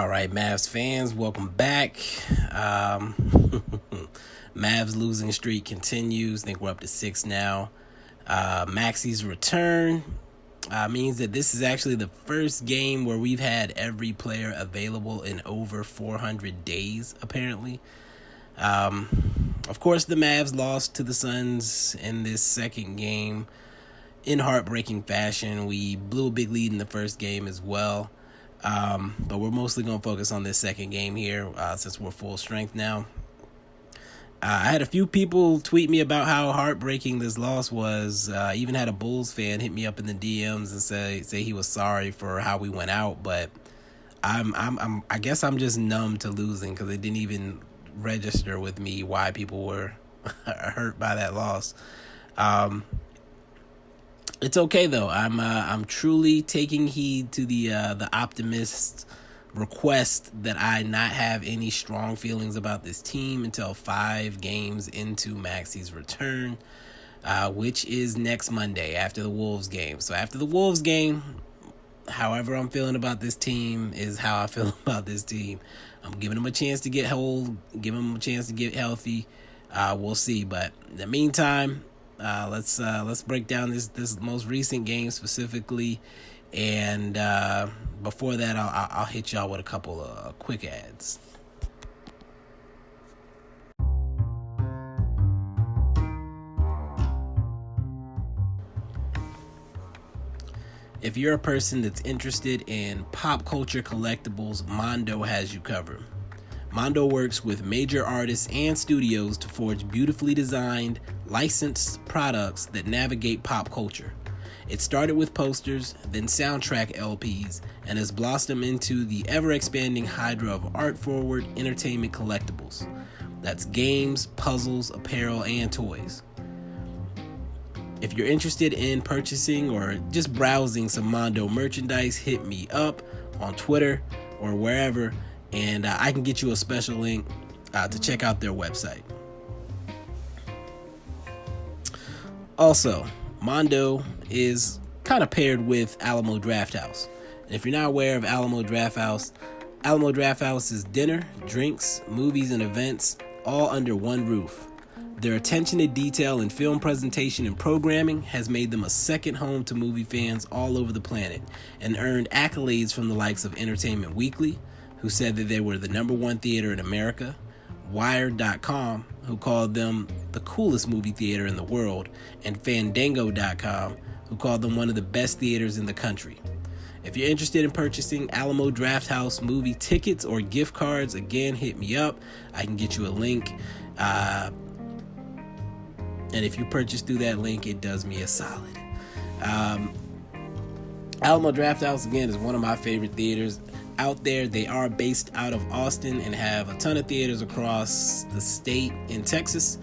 All right, Mavs fans, welcome back. Mavs losing streak continues. I think we're up to 6 now. Maxi's return means that this is actually the first game where we've had every player available in over 400 days, apparently. Of course, the Mavs lost to the Suns in this second game in heartbreaking fashion. We blew a big lead in the first game as well. But we're mostly going to focus on this second game here since we're full strength now. I had a few people tweet me about how heartbreaking this loss was. Even had a Bulls fan hit me up in the DMs and say he was sorry for how we went out. But I guess I'm just numb to losing because it didn't even register with me why people were hurt by that loss. It's okay though. I'm truly taking heed to the optimist's request that I not have any strong feelings about this team until 5 games into Maxi's return, which is next Monday after the Wolves game. So after the Wolves game, however I'm feeling about this team is how I feel about this team. I'm giving them a chance to get whole, giving them a chance to get healthy. We'll see, but in the meantime, let's break down this most recent game specifically, and before that, I'll hit y'all with a couple of quick ads. If you're a person that's interested in pop culture collectibles, Mondo has you covered. Mondo works with major artists and studios to forge beautifully designed, licensed products that navigate pop culture. It started with posters, then soundtrack LPs, and has blossomed into the ever-expanding hydra of art-forward entertainment collectibles. That's games, puzzles, apparel, and toys. If you're interested in purchasing or just browsing some Mondo merchandise, hit me up on Twitter or wherever, and I can get you a special link to check out their website. Also, Mondo is kind of paired with Alamo Drafthouse. And if you're not aware of Alamo Drafthouse is dinner, drinks, movies, and events all under one roof. Their attention to detail in film presentation and programming has made them a second home to movie fans all over the planet and earned accolades from the likes of Entertainment Weekly, who said that they were the #1 theater in America, Wired.com, who called them the coolest movie theater in the world, and Fandango.com, who called them one of the best theaters in the country. If you're interested in purchasing Alamo Drafthouse movie tickets or gift cards, again, hit me up. I can get you a link. And if you purchase through that link, it does me a solid. Alamo Drafthouse, again, is one of my favorite theaters out there. They are based out of Austin and have a ton of theaters across the state in Texas.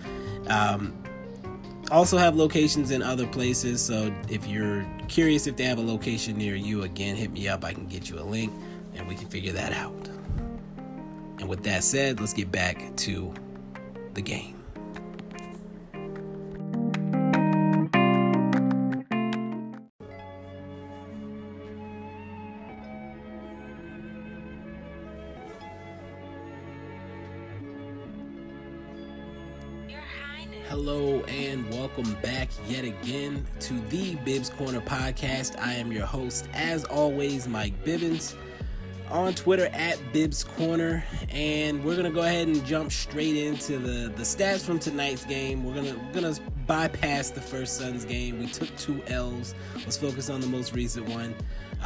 Also have locations in other places, so if you're curious if they have a location near you, again, hit me up. I can get you a link and we can figure that out. And with that said, let's get back to the game. Hello and welcome back yet again to the Bibbs Corner podcast. I am your host, as always, Mike Bibbins, on Twitter at Bibbs Corner, and we're gonna go ahead and jump straight into the stats from tonight's game. We're gonna bypass the first Suns game. We took 2 L's. Let's focus on the most recent one.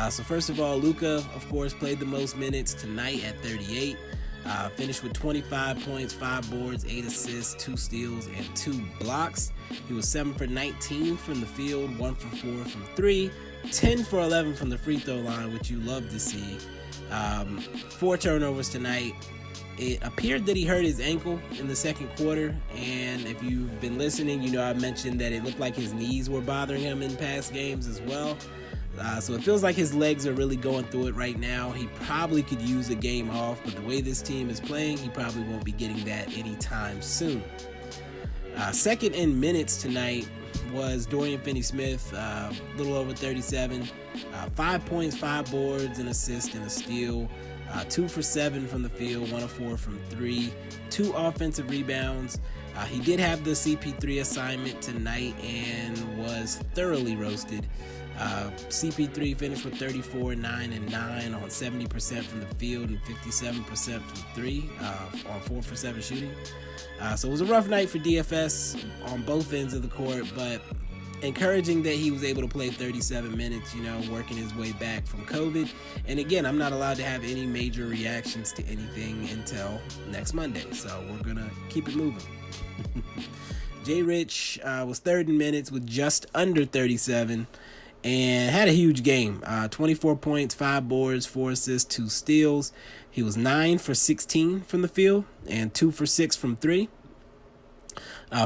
So first of all, Luka, of course, played the most minutes tonight at 38. Finished with 25 points, 5 boards, 8 assists, 2 steals, and 2 blocks. He was 7 for 19 from the field, 1 for 4 from 3, 10 for 11 from the free throw line, which you love to see. 4 turnovers tonight. It appeared that he hurt his ankle in the second quarter, and if you've been listening, you know I mentioned that it looked like his knees were bothering him in past games as well. So it feels like his legs are really going through it right now. He probably could use a game off, but the way this team is playing, he probably won't be getting that anytime soon. Second in minutes tonight was Dorian Finney-Smith, a little over 37, 5 points, 5 boards, an assist, and a steal. 2 for 7 from the field, 1 of 4 from 3, 2 offensive rebounds. He did have the CP3 assignment tonight and was thoroughly roasted. CP3 finished with 34, 9, and 9 on 70% from the field and 57% from 3 on 4 for 7 shooting. So it was a rough night for DFS on both ends of the court, but encouraging that he was able to play 37 minutes, working his way back from COVID. And again, I'm not allowed to have any major reactions to anything until next Monday, so we're going to keep it moving. Jay Rich was third in minutes with just under 37 and had a huge game. 24 points, 5 boards, 4 assists, 2 steals. He was 9 for 16 from the field and 2 for 6 from 3.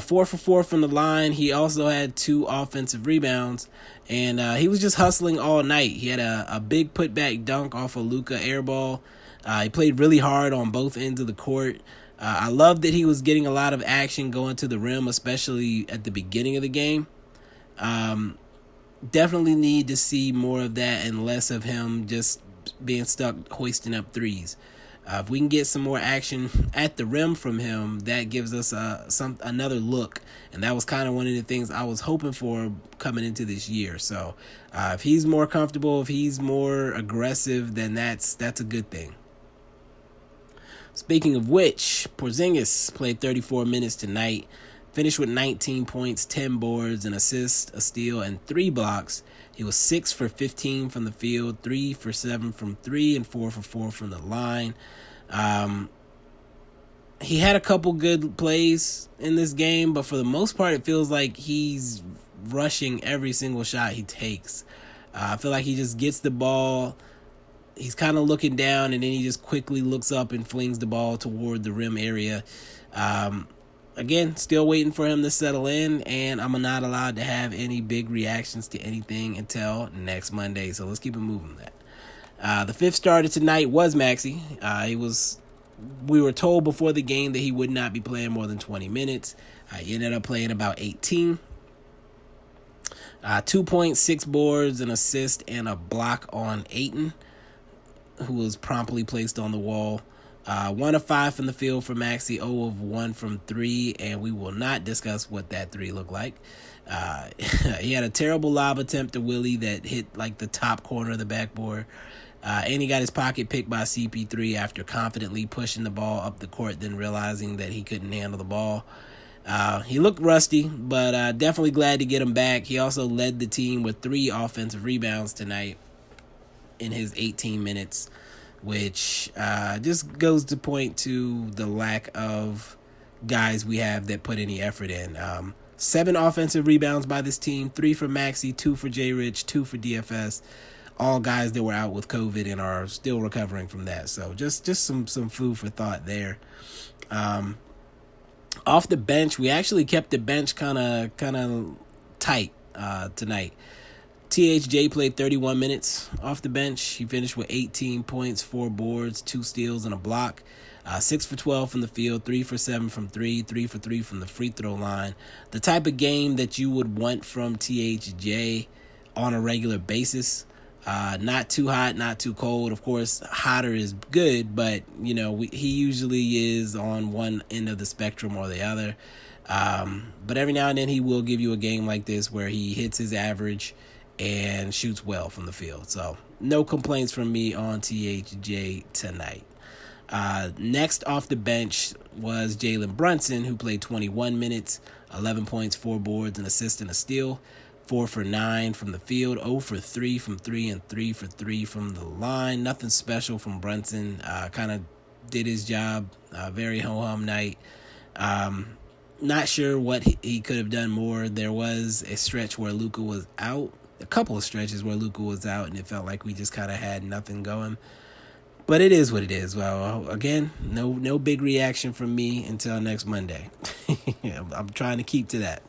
4 for 4 from the line. He also had 2 offensive rebounds, and he was just hustling all night. He had a big putback dunk off a Luka airball. He played really hard on both ends of the court. I love that he was getting a lot of action going to the rim, especially at the beginning of the game. Definitely need to see more of that and less of him just being stuck hoisting up threes. If we can get some more action at the rim from him, that gives us another look. And that was kind of one of the things I was hoping for coming into this year. So if he's more comfortable, if he's more aggressive, then that's a good thing. Speaking of which, Porzingis played 34 minutes tonight, finished with 19 points, 10 boards, an assist, a steal, and 3 blocks. He was 6 for 15 from the field, 3 for 7 from 3, and 4 for 4 from the line. He had a couple good plays in this game, but for the most part, it feels like he's rushing every single shot he takes. I feel like he just gets the ball. He's kind of looking down, and then he just quickly looks up and flings the ball toward the rim area. Again, still waiting for him to settle in, and I'm not allowed to have any big reactions to anything until next Monday, so let's keep it moving. The fifth starter tonight was Maxey. We were told before the game that he would not be playing more than 20 minutes. He ended up playing about 18. 2 points, 6 boards, an assist, and a block on Ayton, who was promptly placed on the wall. 1 of 5 from the field for Maxey, 0 of 1 from 3, and we will not discuss what that 3 looked like. He had a terrible lob attempt to Willie that hit like the top corner of the backboard, and he got his pocket picked by CP3 after confidently pushing the ball up the court, then realizing that he couldn't handle the ball. He looked rusty, but definitely glad to get him back. He also led the team with 3 offensive rebounds tonight in his 18 minutes, which just goes to point to the lack of guys we have that put any effort in. 7 offensive rebounds by this team, 3 for Maxey, 2 for Jay Rich, 2 for DFS. All guys that were out with COVID and are still recovering from that. So just some food for thought there. Off the bench, we actually kept the bench kind of tight tonight. THJ played 31 minutes off the bench. He finished with 18 points, 4 boards, 2 steals, and a block. 6 for 12 from the field, 3 for 7 from 3, 3 for 3 from the free throw line. The type of game that you would want from THJ on a regular basis. Not too hot, not too cold. Of course, hotter is good, but he usually is on one end of the spectrum or the other. But every now and then he will give you a game like this where he hits his average and shoots well from the field. So no complaints from me on THJ tonight. Next off the bench was Jalen Brunson, who played 21 minutes, 11 points, 4 boards, an assist, and a steal. 4 for 9 from the field, 0 for 3 from 3, and 3 for 3 from the line. Nothing special from Brunson. Kind of did his job. Very ho-hum night. Not sure what he could have done more. There was a stretch where Luka was out. A couple of stretches where Luka was out, and it felt like we just kind of had nothing going. But it is what it is. Well, again, no big reaction from me until next Monday. I'm trying to keep to that.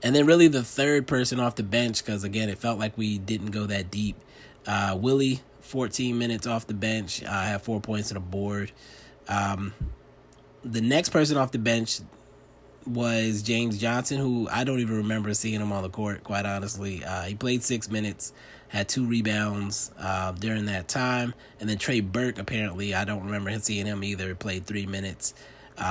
And then really the third person off the bench, because, again, it felt like we didn't go that deep. Willie, 14 minutes off the bench, had 4 points and a board. The next person off the bench was James Johnson, who I don't even remember seeing him on the court, quite honestly. He played 6 minutes, had 2 rebounds during that time. And then Trey Burke, apparently, I don't remember seeing him either. He played 3 minutes.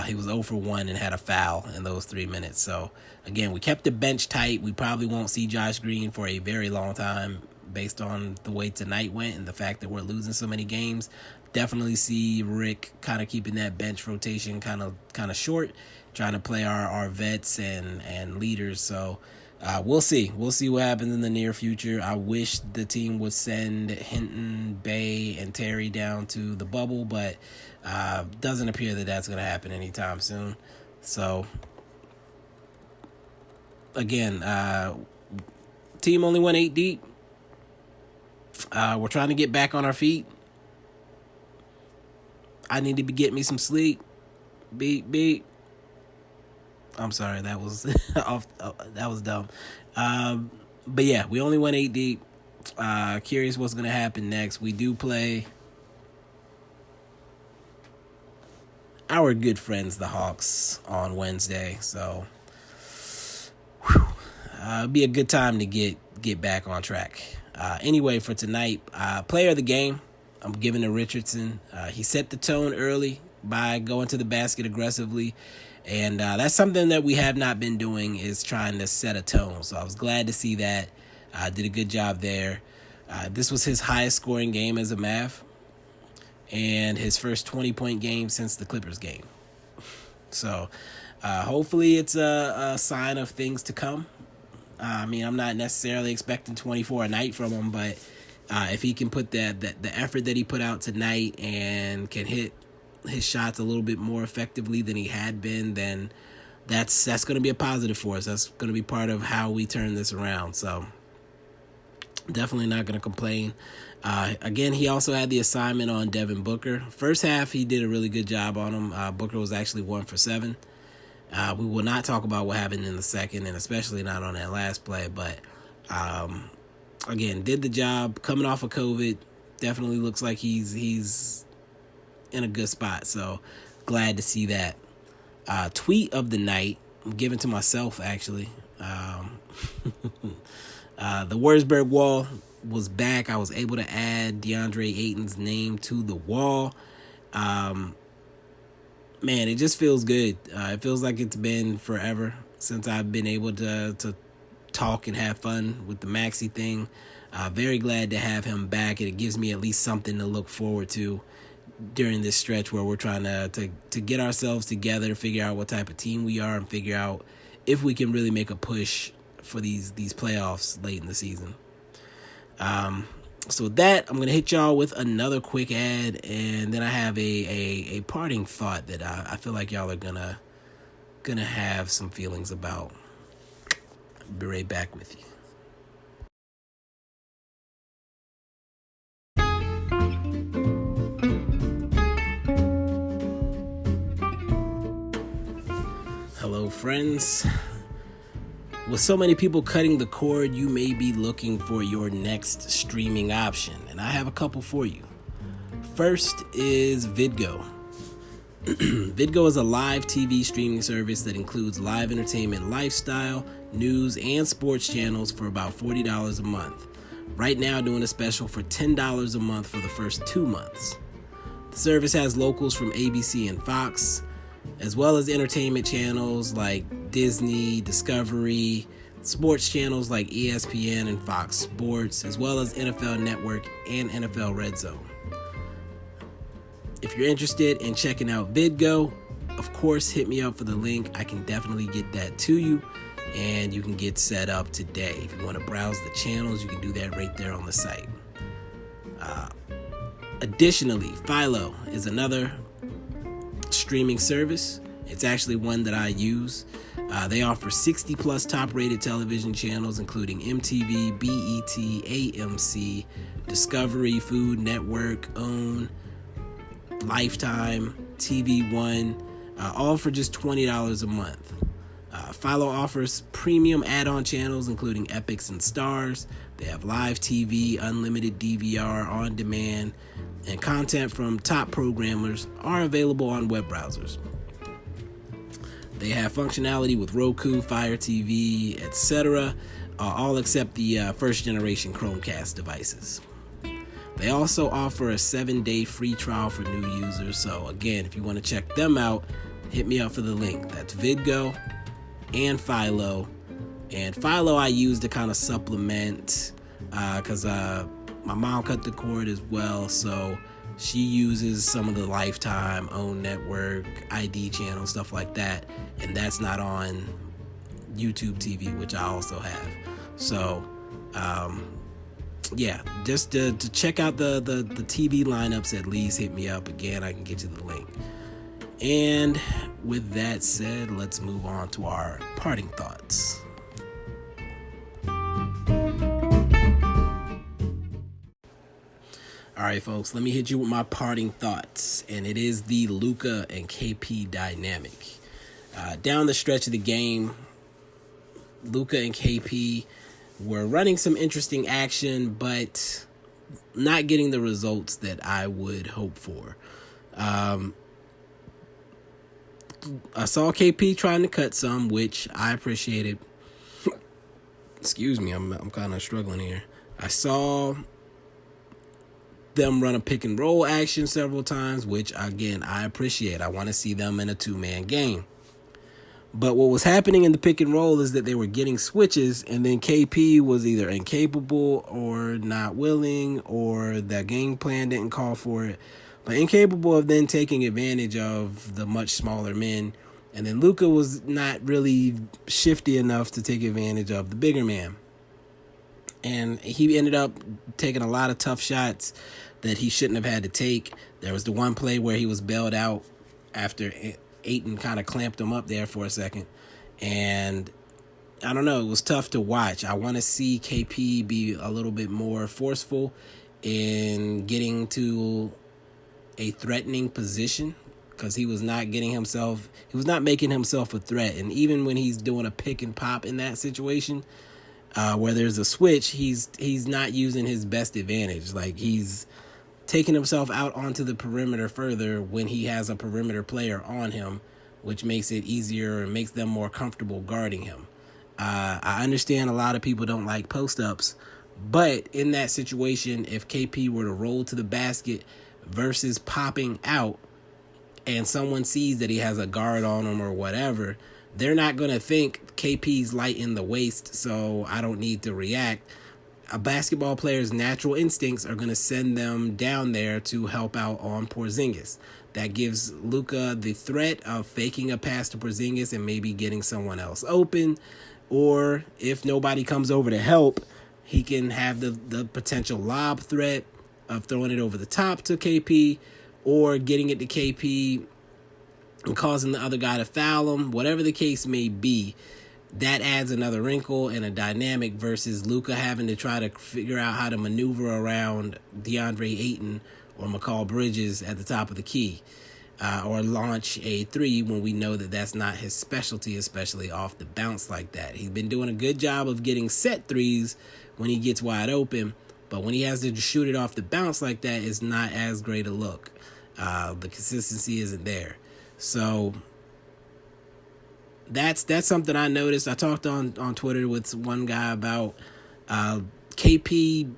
He was 0 for 1 and had a foul in those 3 minutes. So, again, we kept the bench tight. We probably won't see Josh Green for a very long time based on the way tonight went and the fact that we're losing so many games. Definitely see Rick kind of keeping that bench rotation kind of short, trying to play our vets and leaders. So we'll see. We'll see what happens in the near future. I wish the team would send Hinton, Bay, and Terry down to the bubble, but doesn't appear that that's going to happen anytime soon. So, again, team only went 8 deep. We're trying to get back on our feet. I need to be getting me some sleep. Beep. I'm sorry, that was that was dumb. But yeah, we only went 8 deep. Curious what's gonna happen next. We do play our good friends, the Hawks, on Wednesday. So it'll be a good time to get back on track. Anyway, for tonight, player of the game, I'm giving to Richardson. He set the tone early by going to the basket aggressively. And that's something that we have not been doing, is trying to set a tone. So I was glad to see that. Did a good job there. This was his highest scoring game as a Mav and his first 20-point game since the Clippers game. So hopefully it's a sign of things to come. I mean, I'm not necessarily expecting 24 a night from him, but if he can put the effort that he put out tonight and can hit his shots a little bit more effectively than he had been, then that's going to be a positive for us. That's going to be part of how we turn this around. So definitely not going to complain. Again, he also had the assignment on Devin Booker. First half, he did a really good job on him. Booker was actually 1 for 7. We will not talk about what happened in the second, and especially not on that last play. But again, did the job. Coming off of COVID, definitely looks like he's in a good spot. So glad to see that. Tweet of the night, I'm giving to myself actually. The Wurzburg wall was back. I was able to add DeAndre Ayton's name to the wall. Man, it just feels good. It feels like it's been forever since I've been able to talk and have fun with the Maxey thing. Very glad to have him back, and it gives me at least something to look forward to during this stretch where we're trying to get ourselves together, figure out what type of team we are, and figure out if we can really make a push for these playoffs late in the season. So with that, I'm going to hit y'all with another quick ad, and then I have a parting thought that I feel like y'all are gonna have some feelings about. I'll be right back with you. Hello, friends. With so many people cutting the cord, you may be looking for your next streaming option, and I have a couple for you. First is Vidgo. Vidgo is a live TV streaming service that includes live entertainment, lifestyle, news, and sports channels for about $40 a month. Right now, doing a special for $10 a month for the first 2 months. The service has locals from ABC and Fox, as well as entertainment channels like Disney, Discovery, sports channels like ESPN and Fox Sports, as well as NFL Network and NFL Red Zone. If you're interested in checking out Vidgo, of course, hit me up for the link. I can definitely get that to you, and you can get set up today. If you want to browse the channels, you can do that right there on the site. Additionally, Philo is another streaming service. It's actually one that I use. They offer 60 plus top rated television channels, including MTV, BET, AMC, Discovery, Food Network, OWN, Lifetime, TV One, all for just $20 a month. Philo offers premium add-on channels, including Epix and Stars. They have live TV, unlimited DVR, on demand, and content from top programmers are available on web browsers. They have functionality with Roku, Fire TV, etc., all except the first generation Chromecast devices. They also offer a 7-day free trial for new users. So again, if you want to check them out, hit me up for the link. That's Vidgo and Philo. And Philo I use to kind of supplement because my mom cut the cord as well. So she uses some of the Lifetime, OWN Network, ID channel, stuff like that. And that's not on YouTube TV, which I also have. So, yeah, just to check out the TV lineups, at least hit me up. Again, I can get you the link. And with that said, let's move on to our parting thoughts. All right, folks, let me hit you with my parting thoughts, and it is the Luka and KP dynamic. Down the stretch of the game, Luka and KP were running some interesting action, but not getting the results that I would hope for. I saw KP trying to cut some, which I appreciated. Excuse me, I'm kind of struggling here. I saw them run a pick and roll action several times, which again I appreciate. I want to see them in a 2-man game. But what was happening in the pick and roll is that they were getting switches, and then KP was either incapable or not willing, or the game plan didn't call for it, but incapable of then taking advantage of the much smaller men. And then Luka was not really shifty enough to take advantage of the bigger man. And he ended up taking a lot of tough shots that he shouldn't have had to take. There was the one play where he was bailed out after Ayton kind of clamped him up there for a second. And I don't know, it was tough to watch. I want to see KP be a little bit more forceful in getting to a threatening position, because he was not making himself a threat. And even when he's doing a pick and pop in that situation, where there's a switch, he's not using his best advantage. Like, he's taking himself out onto the perimeter further when he has a perimeter player on him, which makes it easier and makes them more comfortable guarding him. I understand a lot of people don't like post-ups, but in that situation, if KP were to roll to the basket versus popping out, and someone sees that he has a guard on him or whatever, they're not going to think KP's light in the waist, so I don't need to react. A basketball player's natural instincts are going to send them down there to help out on Porzingis. That gives Luka the threat of faking a pass to Porzingis and maybe getting someone else open. Or if nobody comes over to help, he can have the potential lob threat of throwing it over the top to KP, or getting it to KP and causing the other guy to foul him. Whatever the case may be, that adds another wrinkle and a dynamic versus Luka having to try to figure out how to maneuver around DeAndre Ayton or McCall Bridges at the top of the key, or launch a three when we know that that's not his specialty, especially off the bounce like that. He's been doing a good job of getting set threes when he gets wide open, but when he has to shoot it off the bounce like that, it's not as great a look. The consistency isn't there. So that's something I noticed. I talked on Twitter with one guy about KP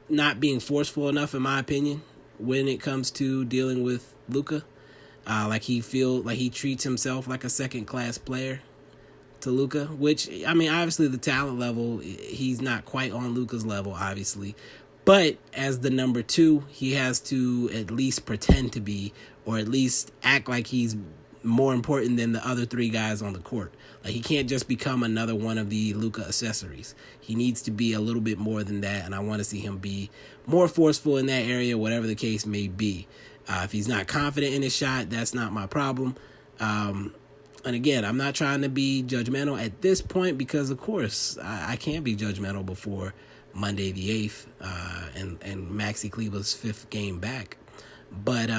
not being forceful enough, in my opinion, when it comes to dealing with Luka. Like he treats himself like a second-class player to Luka, which, I mean, obviously the talent level, he's not quite on Luka's level, obviously. But as the number 2, he has to at least pretend to be, or at least act like he's more important than the other 3 guys on the court. Like, he can't just become another one of the Luka accessories. He needs to be a little bit more than that, and I want to see him be more forceful in that area, whatever the case may be. If he's not confident in his shot, that's not my problem. And again, I'm not trying to be judgmental at this point because, of course, I can't be judgmental before Monday the 8th and Maxi Kleber's 5th game back. But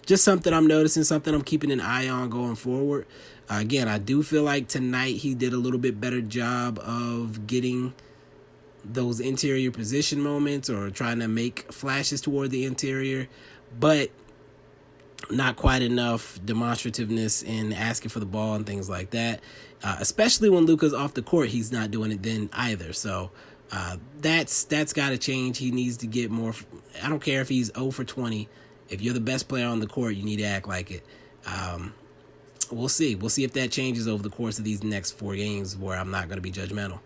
just something I'm noticing, something I'm keeping an eye on going forward. Again, I do feel like tonight he did a little bit better job of getting those interior position moments or trying to make flashes toward the interior. But not quite enough demonstrativeness in asking for the ball and things like that. Especially when Luka's off the court, he's not doing it then either. So that's got to change. He needs to get more. I don't care if he's 0 for 20. If you're the best player on the court, you need to act like it. We'll see. We'll see if that changes over the course of these next 4 games where I'm not going to be judgmental.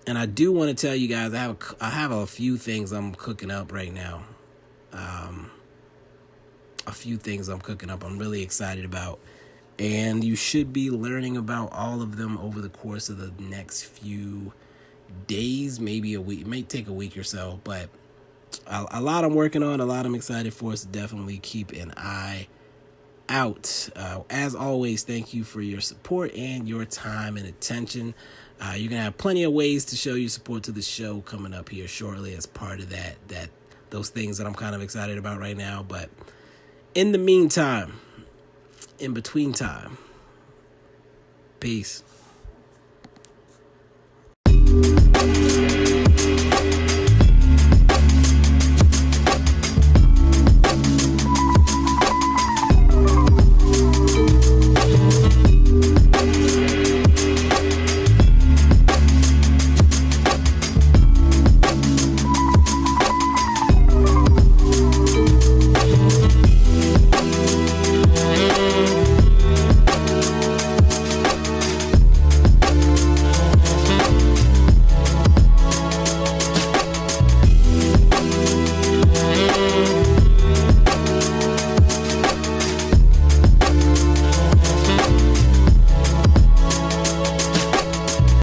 And I do want to tell you guys, I have a few things I'm cooking up right now. A few things I'm cooking up I'm really excited about. And you should be learning about all of them over the course of the next few days, maybe a week. It may take a week or so, but a lot I'm working on, a lot I'm excited for, so definitely keep an eye out. As always, thank you for your support and your time and attention. You're going to have plenty of ways to show your support to the show coming up here shortly as part of those things that I'm kind of excited about right now. But in the meantime, in between time, peace.